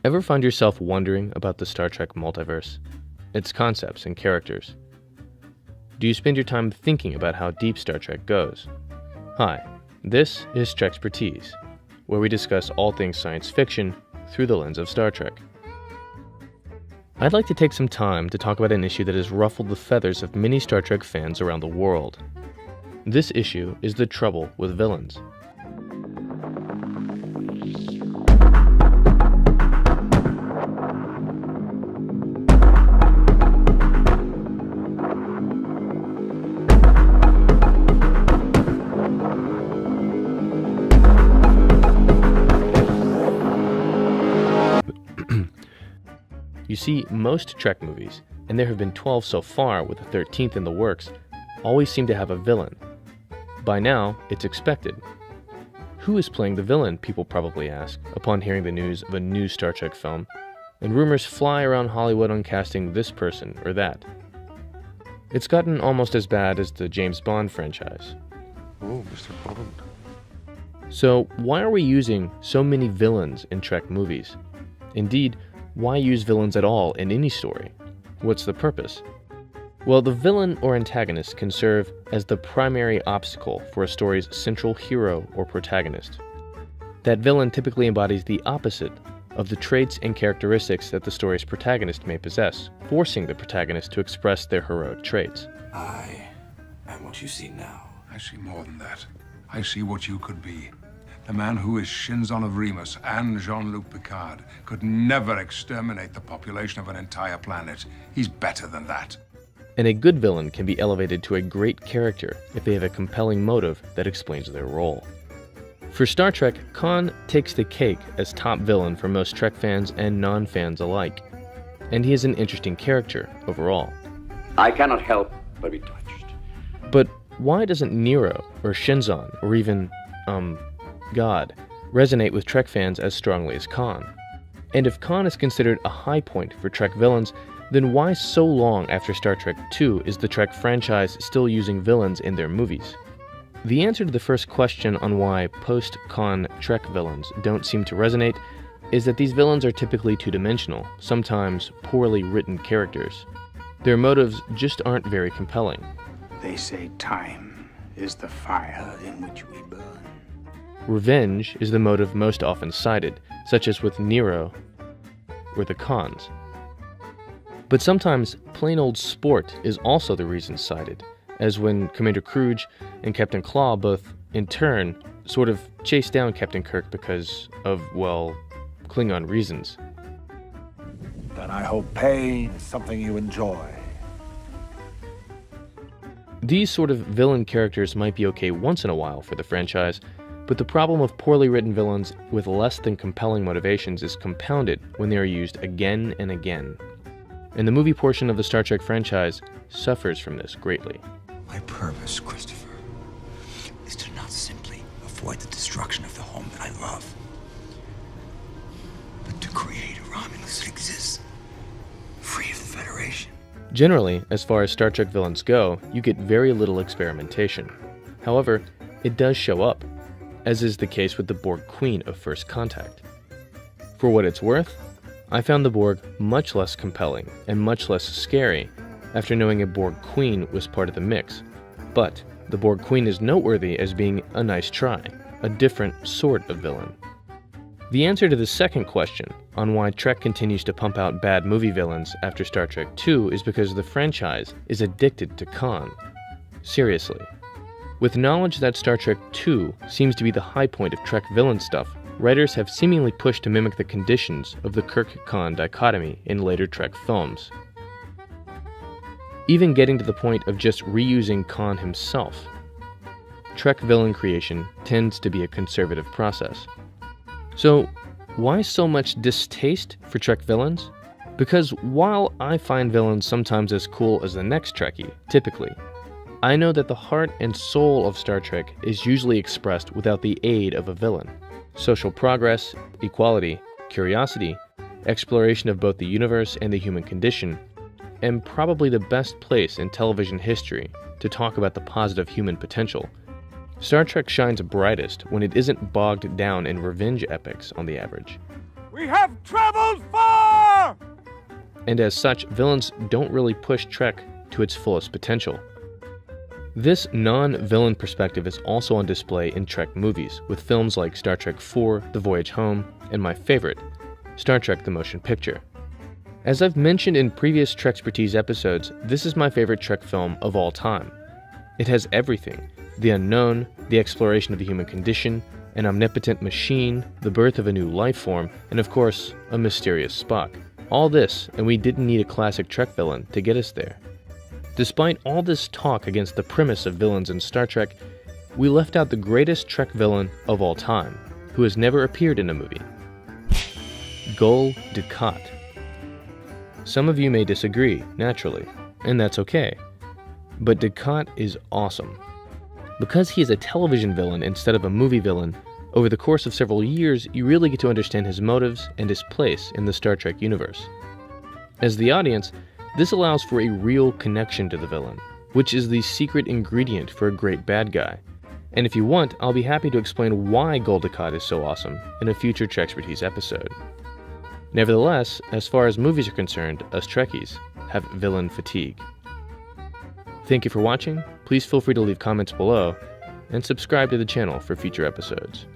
Ever find yourself wondering about the Star Trek multiverse, its concepts and characters? Do you spend your time thinking about how deep Star Trek goes? Hi, this is Trekspertise, where we discuss all things science fiction through the lens of Star Trek. I'd like to take some time to talk about an issue that has ruffled the feathers of many Star Trek fans around the world. This issue is the trouble with villains. You see, most Trek movies, and there have been 12 so far with the 13th in the works, always seem to have a villain. By now, it's expected. Who is playing the villain, people probably ask, upon hearing the news of a new Star Trek film, and rumors fly around Hollywood on casting this person or that. It's gotten almost as bad as the James Bond franchise. Oh, Mr. Bond. So, why are we using so many villains in Trek movies? Indeed, why use villains at all in any story? What's the purpose? Well, the villain or antagonist can serve as the primary obstacle for a story's central hero or protagonist. That villain typically embodies the opposite of the traits and characteristics that the story's protagonist may possess, forcing the protagonist to express their heroic traits. I am what you see now. I see more than that. I see what you could be. The man who is Shinzon of Remus and Jean-Luc Picard could never exterminate the population of an entire planet. He's better than that. And a good villain can be elevated to a great character if they have a compelling motive that explains their role. For Star Trek, Khan takes the cake as top villain for most Trek fans and non-fans alike. And he is an interesting character overall. I cannot help but be touched. But why doesn't Nero or Shinzon or even, God, resonate with Trek fans as strongly as Khan? And if Khan is considered a high point for Trek villains, then why so long after Star Trek II is the Trek franchise still using villains in their movies? The answer to the first question on why post-Khan Trek villains don't seem to resonate is that these villains are typically two-dimensional, sometimes poorly written characters. Their motives just aren't very compelling. They say time is the fire in which we burn. Revenge is the motive most often cited, such as with Nero or the Khans. But sometimes plain old sport is also the reason cited, as when Commander Kruge and Captain Claw both, in turn, sort of chase down Captain Kirk because of, well, Klingon reasons. Then I hope pain is something you enjoy. These sort of villain characters might be okay once in a while for the franchise, but the problem of poorly written villains with less than compelling motivations is compounded when they are used again and again. And the movie portion of the Star Trek franchise suffers from this greatly. My purpose, Christopher, is to not simply avoid the destruction of the home that I love, but to create a Romulus that exists, free of the Federation. Generally, as far as Star Trek villains go, you get very little experimentation. However, it does show up, as is the case with the Borg Queen of First Contact. For what it's worth, I found the Borg much less compelling and much less scary after knowing a Borg Queen was part of the mix. But the Borg Queen is noteworthy as being a nice try, a different sort of villain. The answer to the second question on why Trek continues to pump out bad movie villains after Star Trek II is because the franchise is addicted to Khan. Seriously. With knowledge that Star Trek II seems to be the high point of Trek villain stuff, writers have seemingly pushed to mimic the conditions of the Kirk-Khan dichotomy in later Trek films. Even getting to the point of just reusing Khan himself. Trek villain creation tends to be a conservative process. So, why so much distaste for Trek villains? Because while I find villains sometimes as cool as the next Trekkie, typically, I know that the heart and soul of Star Trek is usually expressed without the aid of a villain. Social progress, equality, curiosity, exploration of both the universe and the human condition, and probably the best place in television history to talk about the positive human potential. Star Trek shines brightest when it isn't bogged down in revenge epics on the average. We have traveled far! And as such, villains don't really push Trek to its fullest potential. This non-villain perspective is also on display in Trek movies, with films like Star Trek IV, The Voyage Home, and my favorite, Star Trek The Motion Picture. As I've mentioned in previous Trekspertise episodes, this is my favorite Trek film of all time. It has everything: the unknown, the exploration of the human condition, an omnipotent machine, the birth of a new life form, and of course, a mysterious Spock. All this, and we didn't need a classic Trek villain to get us there. Despite all this talk against the premise of villains in Star Trek, we left out the greatest Trek villain of all time, who has never appeared in a movie. Gul Dukat. Some of you may disagree, naturally, and that's okay. But Dukat is awesome. Because he is a television villain instead of a movie villain, over the course of several years, you really get to understand his motives and his place in the Star Trek universe. As the audience, this allows for a real connection to the villain, which is the secret ingredient for a great bad guy. And if you want, I'll be happy to explain why Gul Dukat is so awesome in a future Trekspertise episode. Nevertheless, as far as movies are concerned, us Trekkies have villain fatigue. Thank you for watching. Please feel free to leave comments below, and subscribe to the channel for future episodes.